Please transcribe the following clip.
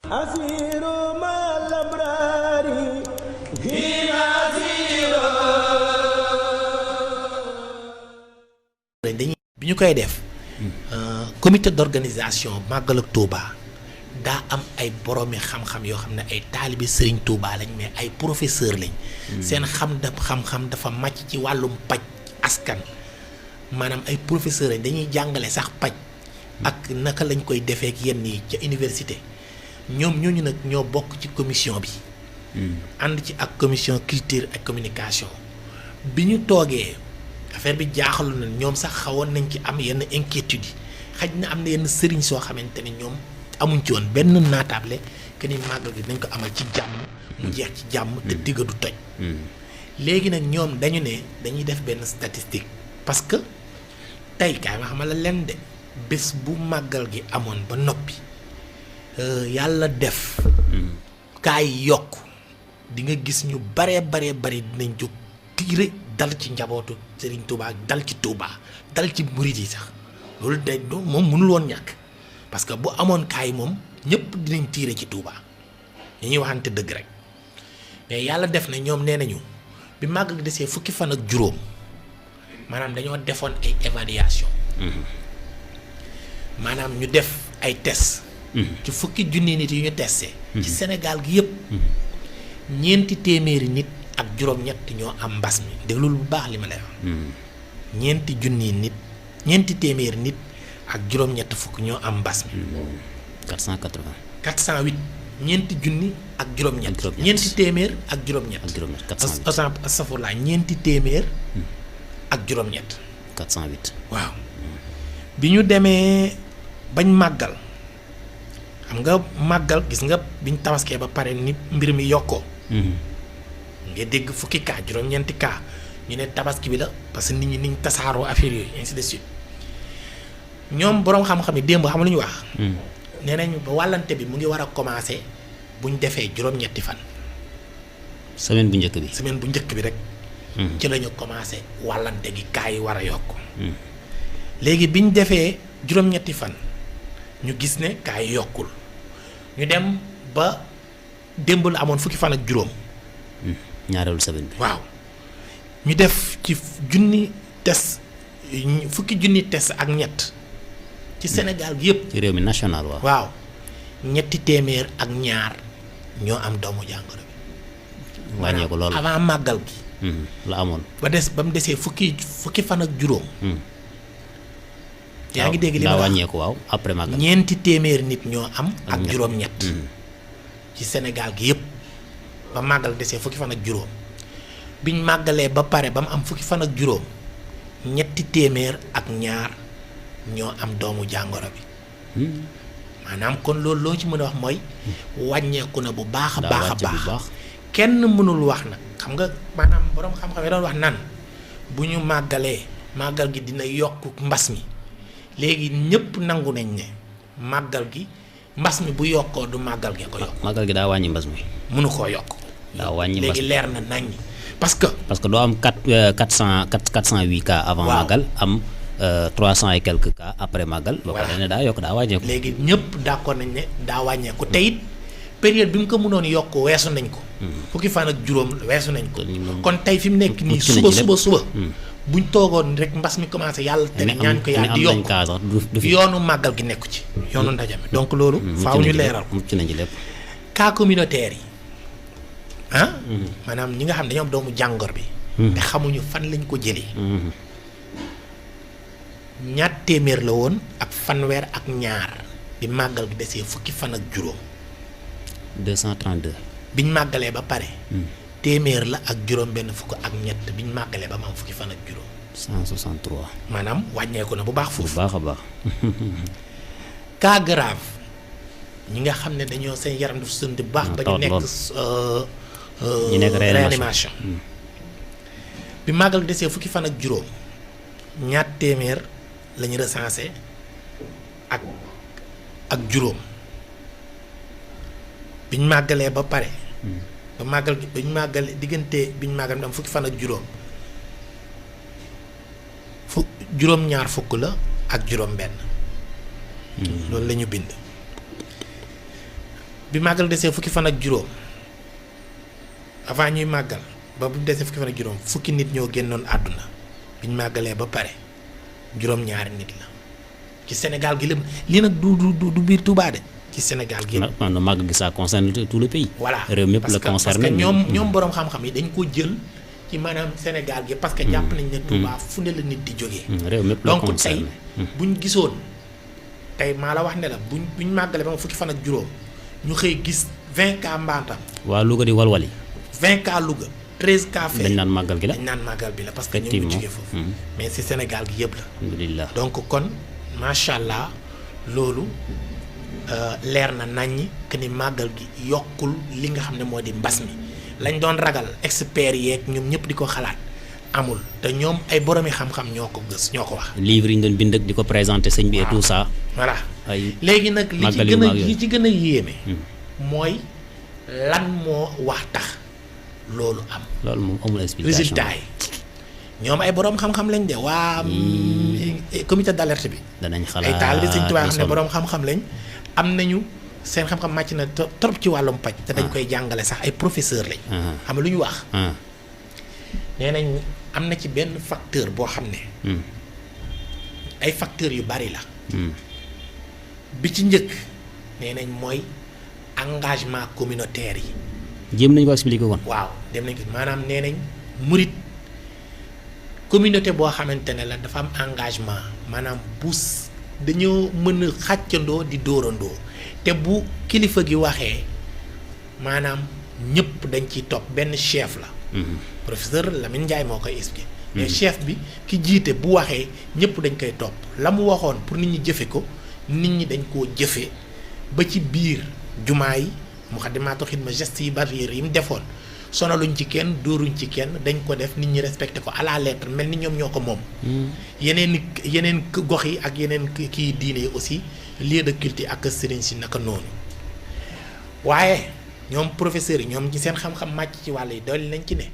asiru mal abrari hina asiru. dañuy bi ñu koy def comité d'organisation màggal ak Touba daa am ay boroomi xam-xam yoo xam ne ay taalibi Serigne Touba lañ mais ay professeur lañ. seen xam-xam dafa màcc ci wàllum paj askan maanaam ay professeur lañ dañuy jàngale sax paj ak naka lañ koy defee ak yenn yi ca université ñoom ñooñu nag ñoo bokk ci commission bi. ànd ci ak commission culture ak communication bi ñu toogee affaire bi jaaxalu na ñoom sax xawoon nañ ci am yenn inquiétude yi xaj na am na yenn sëriñ soo xamante ne ñoom amuñ ci woon benn naataable que ni màggal gi dañ ko amal ci jàmm mu jeex ci jàmm te digga du toj. léegi nag ñoom dañu ne dañuy def benn statistique parce que tey kaay ma xamal la leen de bés bu màggal gi amoon ba noppi yàlla def kaay yokk di nga gis ñu baree bari dinañ jóg tiire dal ci njabootu Serigne Touba dal ci Touba dal ci murit yi sax loolu day moom mënul woon ñàkk parce que bu amoon kaay moom ñëpp dinañ tiire ci Touba ñuy waxante dëgg rek mais yàlla def na ñoom nee nañu bi màggal gi desee fukki fan ak juróom maanaam dañoo defoon ay évaluation maanaam ñu def ay test ci fukki junni nit yu ñu testé ci Sénégal gi yëpp ñeenti téeméeri nit ak juróom-ñett ñoo am mbas mi déglul bu baax li ma lay wax ñeenti junni nit ñeenti téeméeri nit ak juróom-ñett fukk ñoo am mbas mi 480 408 ñeenti junni ak juróom-ñett ñeenti téeméer ak juróom-ñett astafurlaa ñeenti téeméer ak juróom-ñett 408 waaw bi ñu demee bañ màggal xam nga màggal gis nga biñ tabaskee ba pare ni mbir mi yokkoo nga dégg fukki cas juróom-ñeenti cas ñu ne tabaski bi la parce que nit ñi niñ tasaaroo affaire yooyu ainsi de suite ñoom boroom xam-xam yi démb xam lu ñu wax nee nañu ba wàllante bi mu ngi war a commencer buñ defee juróom-ñetti fan semaine bu njëkk bi semaine bu njëkk bi rek ci la ñu commencé wàllante gi cas yi war a yokk léegi biñ defee juróom-ñetti fan ñu gis ne cas yi yokkul ñu dem ba démb la amoon fukki fan ak juróom ñaareelu semaine bi waaw ñu def ci junni test fukki junni test ak ñett ci Sénégal gi yëpp ci réew mi national waaw ñetti téeméer ak ñaar ñoo am doomu jàngoro bi wàññeeku loolu avant màggal gi la amoon ba mu desee fukki fan ak juróom yaa ngi dégg li ma wax wàññeeku waaw après màggal ñeenti téeméer nit ñoo am ak juróom-ñett ci Sénégal gi yëpp ba màggal desee fukki fan ak juróom biñ màggalee ba pare ba mu am fukki fan ak juróom ñetti téeméer ak ñaar ñoo am doomu jàngoro bi maanaam kon loolu loo ci mën a wax mooy wàññeeku na bu baax a baax kenn mënul wax nag xam nga maanaam boroom xam-xam yi doon wax nan bu ñu màggalee màggal gi dina yokk mbas mi léegi ñëpp nangu nañ ne màggal gi mbas mi bu yokkoo du màggal gi ko yokk màggal gi daa wàññi mbas mi mënu koo yokk daa wàññi mbas léegi leer na nañ parce que doo am 408 cas avant màggal am 300 et quelques cas après màggal ba pare ne daa yokk daa wàññeeku léegi ñëpp d'accord nañ ne daa wàññeeku te it période bi mu ko mënoon yokk weesu nañ ko fukki fan ak juróom weesu nañ ko kon tey fi mu nekk nii suba buñ toogoon rek mbas mi commencé yàlla tere ñaan ko yàlla di yokk yoonu màggal gi nekku ci yoonu ndajame donc loolu faaw ñu leeral ko mucc nañ ci lépp cas communautaire yi maanaam ñi nga xam ne dañoo am doomu jàngor bi te xamuñu fan lañ ko jëlee ñaar téeméer la woon ak fanweer ak ñaar bi màggal gi desee fukki fan ak juróom 232 biñ màggalee ba pare téeméer la ak juróom benn fukk ak ñett biñ màggalee ba mu am fukki fan ak juróom 163 maanaam wàññeeku na bu baax foofu bu baax a baax cas grave ñi nga xam ne dañoo seen yaram dafa sënd bu baax ba ñu nekk réanimation bi màggal desee fukki fan ak juróom ñaar téeméer lañu recensé ak juróom biñ màggalee ba pare ba màggal biñ màggale diggante biñ màggal am fukki fan ak juróom juróom-ñaar fukk la ak juróom benn loolu la ñu bind bi màggal desee fukki fan ak juróom avant ñuy màggal ba bu desee fukki fan ak juróom fukki nit ñoo génnoon àdduna biñ màggalee ba pare juróom-ñaari nit la ci Sénégal gi lépp lii nag du biir Touba de ci Sénégal gi. maanaam màggal gi ça concerne tout le pays. voilà réew mépp la concerné. parce que ñoom boroom xam-xam yi dañ ko jël ci maanaam Sénégal gi parce que jàpp nañ ne Touba fu ne la nit di jógee. réew mépp la donc concerné tey buñ gisoon tey maa la wax ne la buñ màggalee ba fukki fan ak juróom ñu xëy gis 20 cas Mbantam. waa Louga di walwali. 20 cas Louga 13 cas fee. dañ naan màggal gi la dañ naan màggal bi la parce que ñoo ngi jógee foofu. mais ci Sénégal gi yëpp la. alhamdulilah donc kon macha allah loolu leer na naññ que ni màggal gi yokkul li nga xam ne moo di mbas mi lañ doon ragal experts yeeg ñoom ñëpp di ko xalaat amul te ñoom ay boromi xam-xam ñoo ko wax. livre yi ñu doon bind ak di ko présenter sëñ bi et tout ça. voilà ay léegi nag li ci gën a yéeme. mooy lan moo wax tax loolu am. loolu moom amul explication résultat yi ñoom ay boroom xam-xam lañ de waa comité d'alerte bi. danañ xalaat ay taalibe Sëñ Tuubaa xam ne boroom xam-xam lañ am nañu seen xam-xam màcc na trop ci wàllum paj. te dañ koy jàngale sax ay professeur lañ. xam nga lu ñu wax. nee nañ am na ci benn facteur boo xam ne. ay facteurs yu bari la. bi ci njëkk nee nañ mooy engagement communautaire yi. jéem nañu ko expliquer woon. waaw dem nañ ko maanaam nee nañ murit communauté boo xamante ne la dafa am engagement maanaam bu dañoo mën a xàccandoo di dóorandoo te bu kilifa gi waxee maanaam ñëpp dañ ciy topp benn chef la. professeur Lamine Ndiaye moo koy expliqué. mais chef bi ki jiite bu waxee ñëpp dañ koy topp la mu waxoon pour nit ñi jëfe ko nit ñi dañ koo jëfe ba ci biir jumaa yi Moukhaddamatoul Khidma geste yi barrière yi mu defoon sonaluñ ci kenn dóoruñ ci kenn dañ ko def nit ñi respecté ko à la lettre mel ni ñoom ñoo ko moom. yeneen gox yi ak yeneen kii diine yi aussi lieu de culte ak sëriñ si naka noonu waaye ñoom professeurs yi ñoom ci seen xam-xam màcc ci wàll yi dolli nañ ci ne